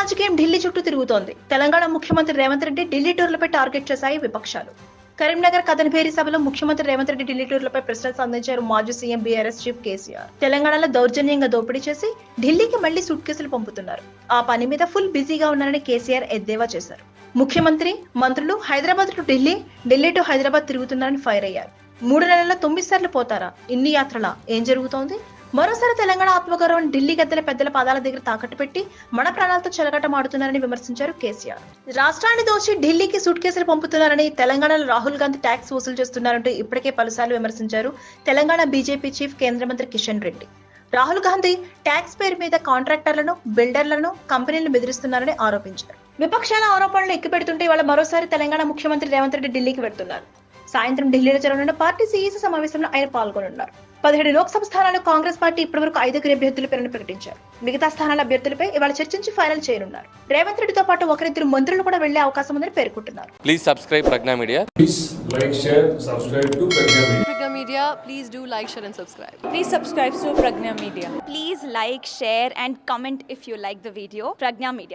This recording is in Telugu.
రాజకీయం ఢిల్లీ చుట్టూ తిరుగుతోంది. తెలంగాణ ముఖ్యమంత్రి రేవంత్ రెడ్డి ఢిల్లీ టూర్లపై టార్గెట్ చేశాయి విపక్షాలు. కరీంనగర్ కథనభేరి సభలో ముఖ్యమంత్రి రేవంత్ రెడ్డి ఢిల్లీ టూర్లపై ప్రశ్నలు సంధించారు మాజీ సీఎం బీఆర్ఎస్ చీఫ్ కేసీఆర్. తెలంగాణలో దౌర్జన్యంగా దోపిడీ చేసి ఢిల్లీకి మళ్లీ సూట్ కేసులు పంపుతున్నారు. ఆ పని మీద ఫుల్ బిజీగా ఉన్నారని కేసీఆర్ ఎద్దేవా చేశారు. ముఖ్యమంత్రి, మంత్రులు హైదరాబాద్ టు ఢిల్లీ, ఢిల్లీ టు హైదరాబాద్ తిరుగుతున్నారని ఫైర్ అయ్యారు. 3 నెలల్లో 9 సార్లు పోతారా? ఇన్ని యాత్రలా? ఏం జరుగుతోంది? మరోసారి తెలంగాణ ఆత్మగౌరవం ఢిల్లీ గద్దెల పెద్దల పాదాల దగ్గర తాకట్టు పెట్టి మన ప్రాణాలతో చెలగాటమాడుతున్నారని విమర్శించారు కేసీఆర్. రాష్ట్రాన్ని దోచి ఢిల్లీకి సూట్ కేసులు పంపుతున్నారని, తెలంగాణలో రాహుల్ గాంధీ ట్యాక్స్ వసూలు చేస్తున్నారంటూ ఇప్పటికే పలుసార్లు విమర్శించారు తెలంగాణ బీజేపీ చీఫ్ కేంద్ర మంత్రి కిషన్ రెడ్డి. రాహుల్ గాంధీ ట్యాక్స్ పేరు మీద కాంట్రాక్టర్లను, బిల్డర్లను, కంపెనీలను బెదిరిస్తున్నారని ఆరోపించారు. విపక్షాల ఆరోపణలు ఎక్కుపెడుతుంటే ఇవాళ మరోసారి తెలంగాణ ముఖ్యమంత్రి రేవంత్ రెడ్డి ఢిల్లీకి వెళ్తున్నారు. సాయంత్రం ఢిల్లీలో జరగనున్న పార్టీ సీఈసీ సమావేశంలో ఆయన పాల్గొనున్నారు. 17 లోక్సభ స్థానాలు కాంగ్రెస్ పార్టీ ఇప్పటివరకు 5 అభ్యర్థుల పేరును ప్రకటించారు. మిగతా స్థానాల అభ్యర్థులపై ఇవాళ చర్చించి ఫైనల్ చేయనున్నారు. రేవంత్ రెడ్డితో పాటు 1-2 మంత్రులు కూడా వెళ్లే అవకాశం ఉందని పేర్కొంటున్నారు. Please subscribe Pragna Media. Please like, share, subscribe to Pragna Media. Pragna Media, please do like, share and subscribe. Please subscribe to Pragna Media. Please like, share and comment if you like the video. Pragna Media.